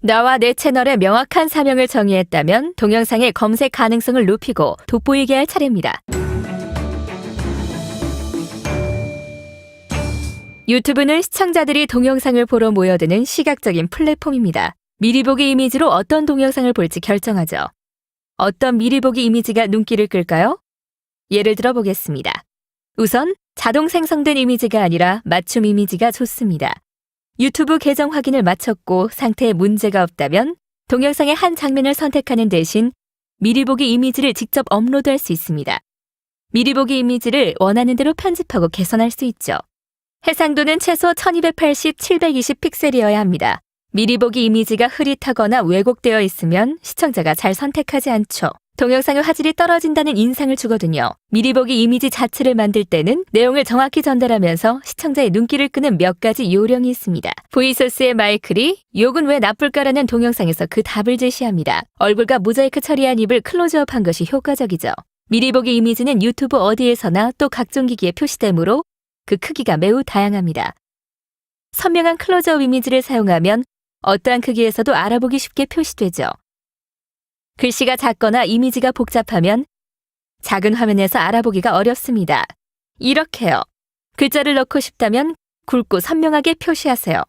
나와 내 채널에 명확한 사명을 정의했다면 동영상의 검색 가능성을 높이고 돋보이게 할 차례입니다. 유튜브는 시청자들이 동영상을 보러 모여드는 시각적인 플랫폼입니다. 미리 보기 이미지로 어떤 동영상을 볼지 결정하죠. 어떤 미리 보기 이미지가 눈길을 끌까요? 예를 들어 보겠습니다. 우선 자동 생성된 이미지가 아니라 맞춤 이미지가 좋습니다. 유튜브 계정 확인을 마쳤고 상태에 문제가 없다면 동영상의 한 장면을 선택하는 대신 미리 보기 이미지를 직접 업로드할 수 있습니다. 미리 보기 이미지를 원하는 대로 편집하고 개선할 수 있죠. 해상도는 최소 1280, 720 픽셀이어야 합니다. 미리 보기 이미지가 흐릿하거나 왜곡되어 있으면 시청자가 잘 선택하지 않죠. 동영상의 화질이 떨어진다는 인상을 주거든요. 미리 보기 이미지 자체를 만들 때는 내용을 정확히 전달하면서 시청자의 눈길을 끄는 몇 가지 요령이 있습니다. V소스의 마이클이 욕은 왜 나쁠까라는 동영상에서 그 답을 제시합니다. 얼굴과 모자이크 처리한 입을 클로즈업한 것이 효과적이죠. 미리 보기 이미지는 유튜브 어디에서나 또 각종 기기에 표시되므로 그 크기가 매우 다양합니다. 선명한 클로즈업 이미지를 사용하면 어떠한 크기에서도 알아보기 쉽게 표시되죠. 글씨가 작거나 이미지가 복잡하면 작은 화면에서 알아보기가 어렵습니다. 이렇게요. 글자를 넣고 싶다면 굵고 선명하게 표시하세요.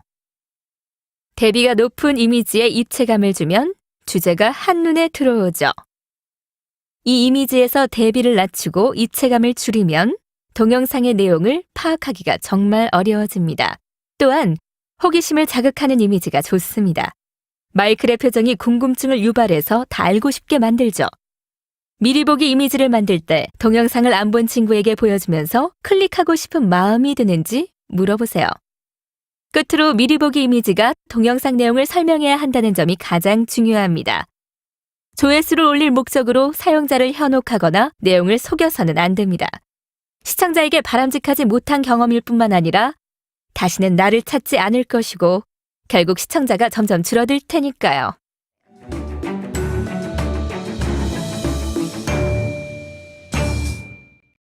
대비가 높은 이미지에 입체감을 주면 주제가 한눈에 들어오죠. 이 이미지에서 대비를 낮추고 입체감을 줄이면 동영상의 내용을 파악하기가 정말 어려워집니다. 또한 호기심을 자극하는 이미지가 좋습니다. 마이클의 표정이 궁금증을 유발해서 다 알고 싶게 만들죠. 미리 보기 이미지를 만들 때 동영상을 안 본 친구에게 보여주면서 클릭하고 싶은 마음이 드는지 물어보세요. 끝으로 미리 보기 이미지가 동영상 내용을 설명해야 한다는 점이 가장 중요합니다. 조회수를 올릴 목적으로 사용자를 현혹하거나 내용을 속여서는 안 됩니다. 시청자에게 바람직하지 못한 경험일 뿐만 아니라 다시는 나를 찾지 않을 것이고 결국 시청자가 점점 줄어들 테니까요.